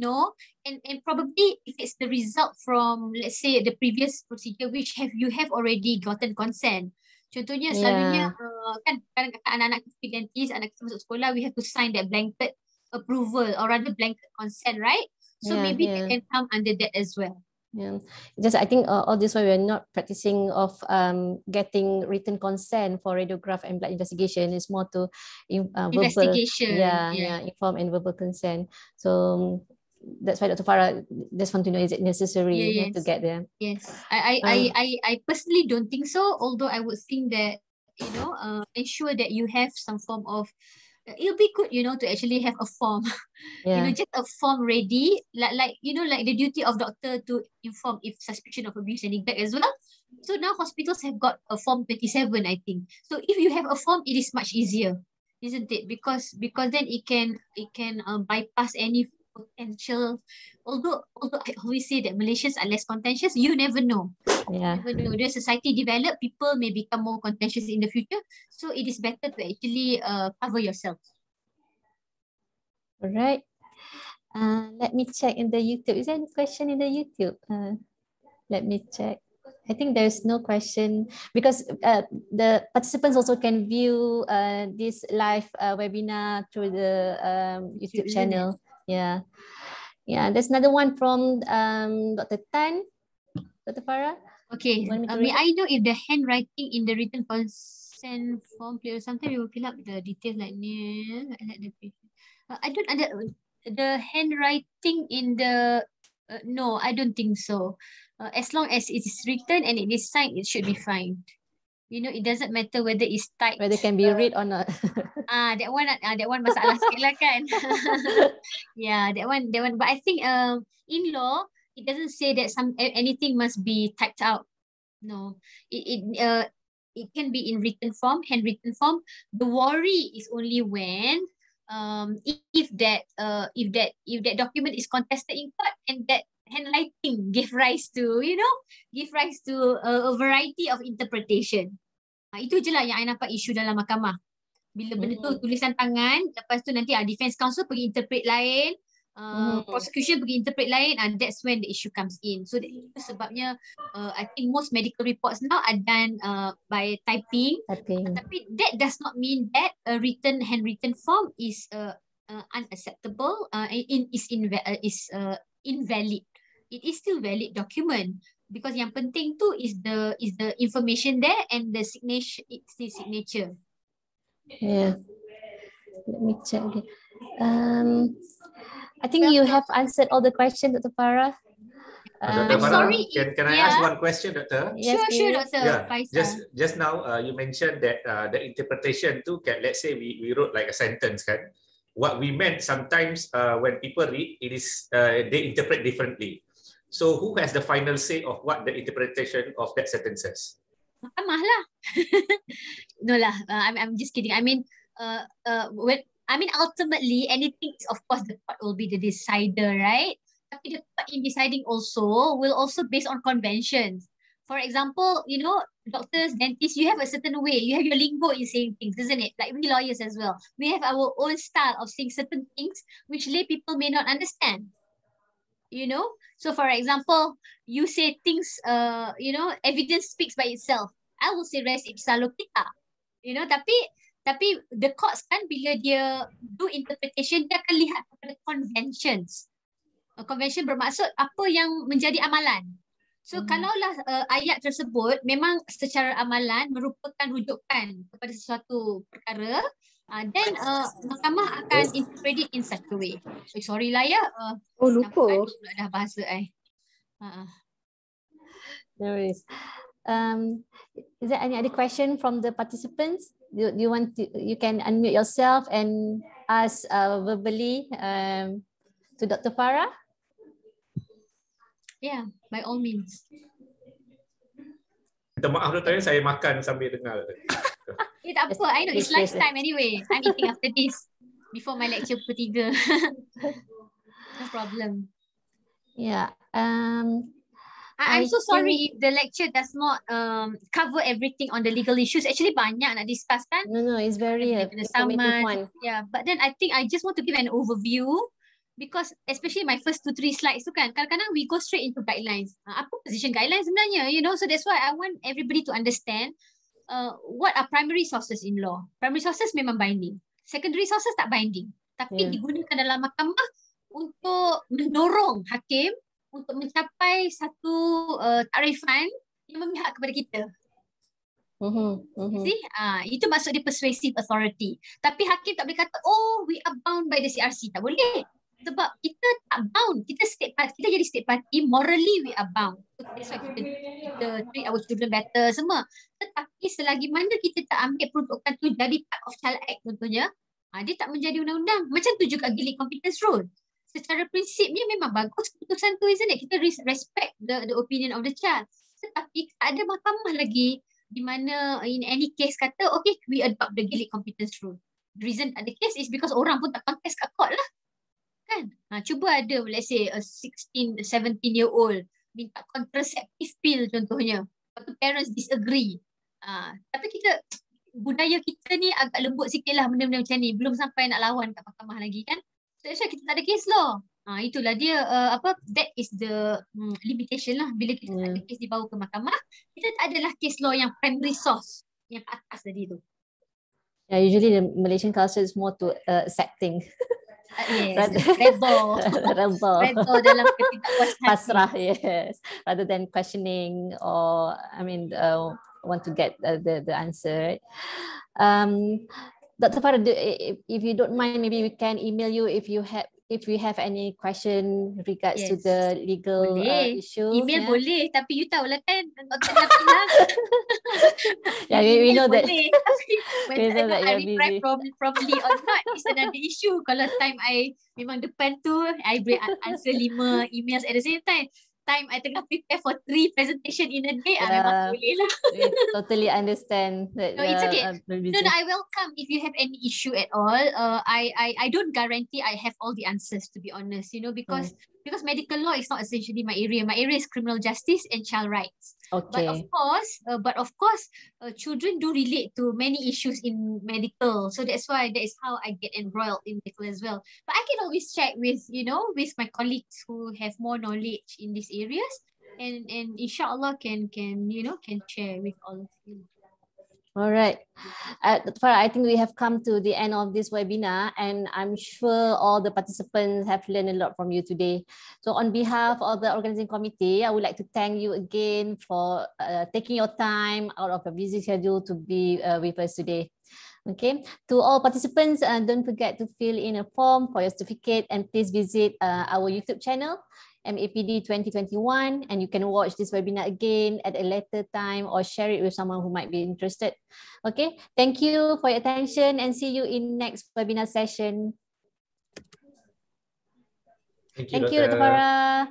no, and probably if it's the result from, let's say, the previous procedure which you have already gotten consent. Contohnya selalunya Yeah, kan kadang-kadang anak-anak kita dentist, anak kita masuk sekolah, we have to sign that blanket approval or rather blanket consent, right? So yeah, maybe that yeah. can come under that as well. Yeah, just I think all this while we're not practicing of getting written consent for radiograph and blood investigation. It's more to verbal, Investigation, yeah, yeah. yeah, informed and verbal consent. So that's why Dr. Farah just want to know, is it Yeah, necessary to yes. get there? Yes. I personally don't think so, although I would think that, you know, ensure that you have some form of it'll be good, you know, to actually have a form, you know, Yeah, just a form ready, like you know, like the duty of doctor to inform if suspicion of abuse and neglect as well. So now hospitals have got a form 27, I think. So if you have a form, it is much easier, isn't it? Because then it can bypass any potential. Although I always say that Malaysians are less contentious, you never know. yeah. Never know. The society develop, people may become more contentious in the future. So it is better to actually cover yourself. All right. Let me check in the YouTube. Is there any question in the YouTube? Let me check. I think there's no question because the participants also can view this live webinar through the YouTube Isn't it? channel. Yeah. Yeah. There's another one from Dr. Tan, Dr. Farah. Okay. You want me to May read? I know if the handwriting in the written consent form clear? Sometimes we will fill up the details like I don't under the handwriting in the no, I don't think so. As long as it is written and it is signed, it should be fine. You know, it doesn't matter whether it's typed. Whether it can be read or not. That one masalah sikit lah kan. Yeah, that one. But I think in law it doesn't say that anything must be typed out. No, it can be in written form, handwritten form. The worry is only when if that document is contested in court and that handwriting give rise to a variety of interpretation. Itu je lah yang I nampak isu dalam mahkamah. Bila benda tu tulisan tangan, lepas tu nanti defense counsel pergi interpret lain, prosecution pergi interpret lain, that's when the issue comes in. So itu sebabnya I think most medical reports now are done by typing. Tapi that does not mean that a handwritten form is unacceptable, is invalid. It is still valid document. Because yang penting tu is the information there and the signature, it's the signature. Yeah. Let me check again. I think you have answered all the questions, Dr. Farah. Dr. Farah, sorry, can I ask one question, Doctor? Yes, sure, Doctor. Yeah, just now you mentioned that the interpretation too can, let's say we wrote like a sentence, kan? What we meant sometimes when people read, it is they interpret differently. So who has the final say of what the interpretation of that sentences? Mahkamah lah. No lah, I'm just kidding. I mean, ultimately, anything is, of course, the court will be the decider, right? Tapi the court in deciding also will also based on conventions. For example, you know, doctors, dentists, you have a certain way. You have your lingo in saying things, isn't it? Like we lawyers as well. We have our own style of saying certain things which lay people may not understand. You know, so for example, you say things, you know, evidence speaks by itself. I will say res ipsa loquitur. You know, tapi Tapi the courts kan bila dia do interpretation, dia akan lihat kepada conventions. Convention bermaksud apa yang menjadi amalan. So kalaulah ayat tersebut memang secara amalan merupakan rujukan kepada sesuatu perkara, then mahkamah akan interpret it in such a way. Sorry lah ya. Lupa. Dah bahasa No worries. Is there any other question from the participants? You want to, you can unmute yourself and ask verbally to Dr. Farah. Yeah, by all means. Minta maaf Dr. saya makan sambil dengar. Tak apa, I know it's lunchtime anyway. I'm eating after this before my lecture pukul 3. No problem. Yeah. I'm so sorry if the lecture does not cover everything on the legal issues. Actually banyak nak discuss kan? No, it's very informative one. Yeah, but then I think I just want to give an overview because especially my first 2-3 slides tu kan, kadang-kadang we go straight into guidelines. Apa position guidelines sebenarnya, you know? So that's why I want everybody to understand what are primary sources in law. Primary sources memang binding. Secondary sources tak binding. Tapi digunakan dalam mahkamah untuk mendorong hakim untuk mencapai satu tarifan yang memihak kepada kita. See? Itu maksud dia persuasive authority. Tapi hakim tak boleh kata, oh we are bound by the CRC. Tak boleh. Sebab kita tak bound. Kita state party. Kita jadi state party. Morally we are bound. That's why kita treat our children better semua. Tetapi selagi mana kita tak ambil peruntukan tu jadi part of Child Act contohnya, dia tak menjadi undang-undang. Macam tu juga Gilead Competence Rule. Secara prinsipnya memang bagus keputusan tu, isn't it? Kita respect the opinion of the child. Tetapi tak ada mahkamah lagi di mana in any case kata, okay, we adopt the Gilead Competence Rule. The reason tak ada case is because orang pun tak contest kat court lah. Kan? Cuba ada, let's say, a 16, 17-year-old minta contraceptive pill contohnya. Lepas tu parents disagree. Tapi kita, budaya kita ni agak lembut sikit lah benda-benda macam ni. Belum sampai nak lawan kat mahkamah lagi kan. So that's why kita tak ada case law. Itulah dia, that is the limitation lah. Bila kita tak ada case dibawa ke mahkamah, kita tak adalah case law yang primary source, yang atas tadi tu. Yeah, usually the Malaysian culture is more to accepting. Yes, rebel dalam ketidakpuasan hati. Pasrah, yes, rather than questioning or want to get the answer. Dr. Farah, if you don't mind, maybe we can email you if we have any question regards to the legal issue. Email boleh, tapi you tahulah kan Dr. Nafina. Yeah, we know that. Whether I reply properly or not is another issue. Kalau time I memang depan tu, I answer 5 emails at the same time. Time I tengah prepare for 3 presentation in a day, memang boleh lah. Totally understand that. No, it's okay. No, I welcome if you have any issue at all. I don't guarantee I have all the answers, to be honest, you know, because medical law is not essentially my area. My area is criminal justice and child rights. Okay. But of course, children do relate to many issues in medical. So that is how I get embroiled in medical as well. But I can always check with my colleagues who have more knowledge in these areas, and inshallah can share with all of you. All right. Farah, I think we have come to the end of this webinar, and I'm sure all the participants have learned a lot from you today. So on behalf of the organizing committee, I would like to thank you again for taking your time out of a busy schedule to be with us today. Okay, to all participants, don't forget to fill in a form for your certificate, and please visit our YouTube channel, MAPD 2021, and you can watch this webinar again at a later time or share it with someone who might be interested. Okay, thank you for your attention and see you in next webinar session. Thank you, Dr. Farah.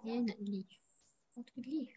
Nak leave. Okay.